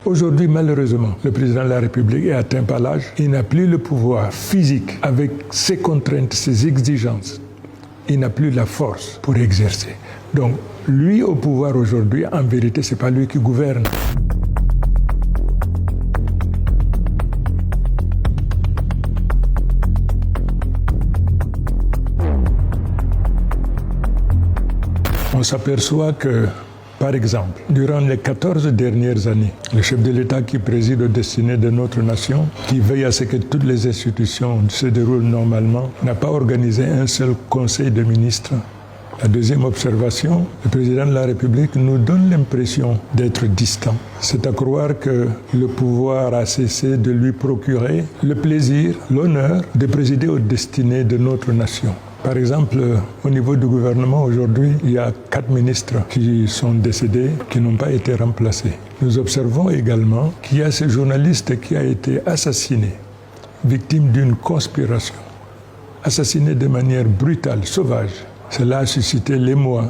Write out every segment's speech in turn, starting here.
Aujourd'hui, malheureusement, le président de la République est atteint par l'âge. Il n'a plus le pouvoir physique avec ses contraintes, ses exigences. Il n'a plus la force pour exercer. Donc, lui au pouvoir aujourd'hui, en vérité, ce n'est pas lui qui gouverne. On s'aperçoit que, par exemple, durant les 14 dernières années, le chef de l'État qui préside aux destinées de notre nation, qui veille à ce que toutes les institutions se déroulent normalement, n'a pas organisé un seul conseil de ministres. La deuxième observation, le président de la République nous donne l'impression d'être distant. C'est à croire que le pouvoir a cessé de lui procurer le plaisir, l'honneur de présider aux destinées de notre nation. Par exemple, au niveau du gouvernement, aujourd'hui, il y a 4 ministres qui sont décédés, qui n'ont pas été remplacés. Nous observons également qu'il y a ce journaliste qui a été assassiné, victime d'une conspiration, assassiné de manière brutale, sauvage. Cela a suscité l'émoi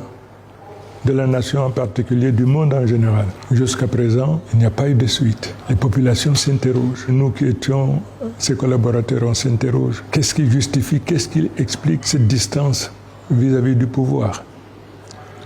de la nation en particulier, du monde en général. Jusqu'à présent, il n'y a pas eu de suite. Les populations s'interrogent. Nous qui étions ses collaborateurs, on s'interroge. Qu'est-ce qui justifie, qu'est-ce qui explique cette distance vis-à-vis du pouvoir?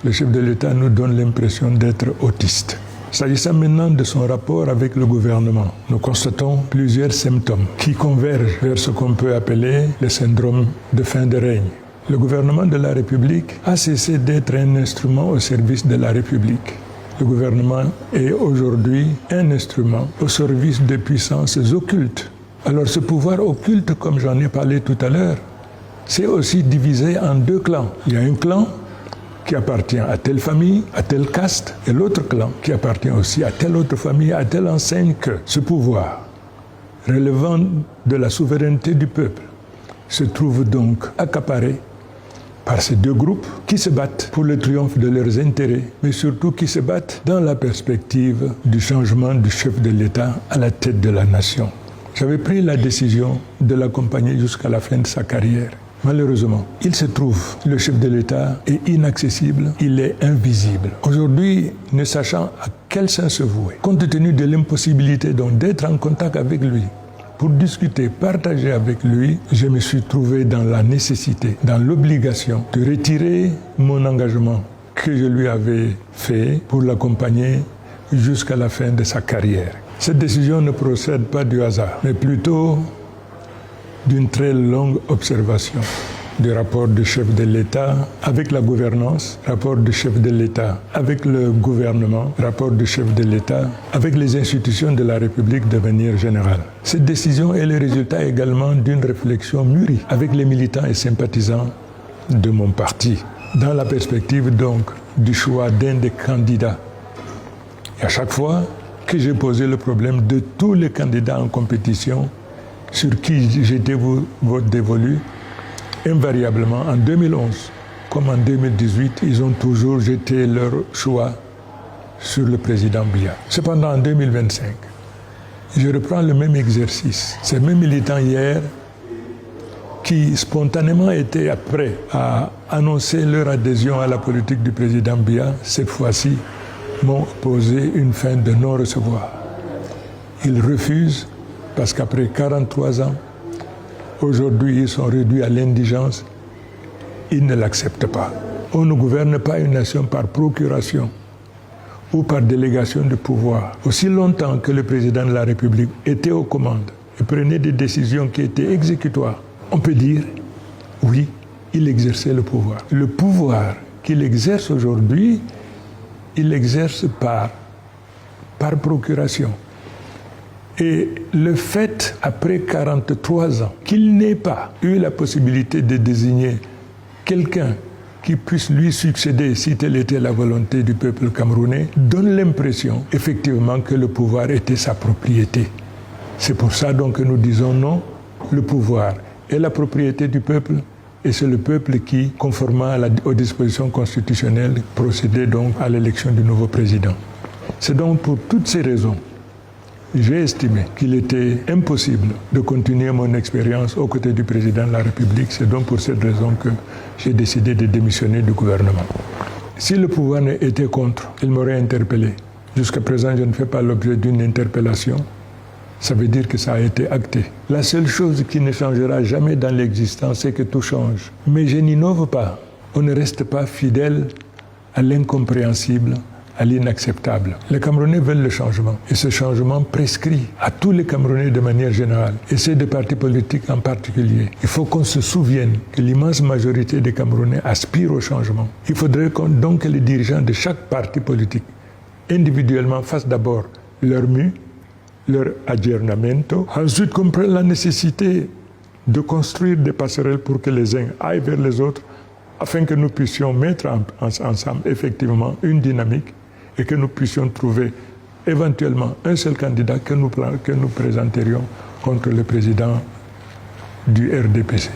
Le chef de l'État nous donne l'impression d'être autiste. S'agissant maintenant de son rapport avec le gouvernement, nous constatons plusieurs symptômes qui convergent vers ce qu'on peut appeler le syndrome de fin de règne. Le gouvernement de la République a cessé d'être un instrument au service de la République. Le gouvernement est aujourd'hui un instrument au service de puissances occultes. Alors ce pouvoir occulte, comme j'en ai parlé tout à l'heure, c'est aussi divisé en 2 clans. Il y a un clan qui appartient à telle famille, à telle caste, et l'autre clan qui appartient aussi à telle autre famille, à telle enseigne que ce pouvoir, relevant de la souveraineté du peuple, se trouve donc accaparé par ces 2 groupes qui se battent pour le triomphe de leurs intérêts, mais surtout qui se battent dans la perspective du changement du chef de l'État à la tête de la nation. J'avais pris la décision de l'accompagner jusqu'à la fin de sa carrière. Malheureusement, il se trouve, le chef de l'État est inaccessible, il est invisible. Aujourd'hui, ne sachant à quel sens se vouer, compte tenu de l'impossibilité donc d'être en contact avec lui, pour discuter, partager avec lui, je me suis trouvé dans la nécessité, dans l'obligation de retirer mon engagement que je lui avais fait pour l'accompagner jusqu'à la fin de sa carrière. Cette décision ne procède pas du hasard, mais plutôt d'une très longue observation du rapport du chef de l'État avec la gouvernance, rapport du chef de l'État avec le gouvernement, rapport du chef de l'État avec les institutions de la République de manière générale. Cette décision est le résultat également d'une réflexion mûrie avec les militants et sympathisants de mon parti, dans la perspective donc du choix d'un des candidats. Et à chaque fois que j'ai posé le problème de tous les candidats en compétition sur qui j'étais dévolu, invariablement, en 2011 comme en 2018, ils ont toujours jeté leur choix sur le président Biya. Cependant, en 2025, je reprends le même exercice. Ces mêmes militants hier, qui spontanément étaient prêts à annoncer leur adhésion à la politique du président Biya, cette fois-ci, m'ont posé une fin de non-recevoir. Ils refusent parce qu'après 43 ans, aujourd'hui, ils sont réduits à l'indigence. Ils ne l'acceptent pas. On ne gouverne pas une nation par procuration ou par délégation de pouvoir. Aussi longtemps que le président de la République était aux commandes et prenait des décisions qui étaient exécutoires, on peut dire, oui, il exerçait le pouvoir. Le pouvoir qu'il exerce aujourd'hui, il l'exerce par procuration. Et le fait, après 43 ans, qu'il n'ait pas eu la possibilité de désigner quelqu'un qui puisse lui succéder si telle était la volonté du peuple camerounais, donne l'impression, effectivement, que le pouvoir était sa propriété. C'est pour ça donc que nous disons non, le pouvoir est la propriété du peuple et c'est le peuple qui, conformément aux dispositions constitutionnelles, procédait donc à l'élection du nouveau président. C'est donc pour toutes ces raisons j'ai estimé qu'il était impossible de continuer mon expérience aux côtés du président de la République. C'est donc pour cette raison que j'ai décidé de démissionner du gouvernement. Si le pouvoir était contre, il m'aurait interpellé. Jusqu'à présent, je ne fais pas l'objet d'une interpellation. Ça veut dire que ça a été acté. La seule chose qui ne changera jamais dans l'existence, c'est que tout change. Mais je n'innove pas. On ne reste pas fidèle à l'incompréhensible, à l'inacceptable. Les Camerounais veulent le changement. Et ce changement prescrit à tous les Camerounais de manière générale, et ceux des partis politiques en particulier. Il faut qu'on se souvienne que l'immense majorité des Camerounais aspirent au changement. Il faudrait donc que les dirigeants de chaque parti politique, individuellement, fassent d'abord leur mieux, leur aggiornamento, ensuite comprennent la nécessité de construire des passerelles pour que les uns aillent vers les autres, afin que nous puissions mettre ensemble effectivement une dynamique et que nous puissions trouver éventuellement un seul candidat que nous présenterions contre le président du RDPC.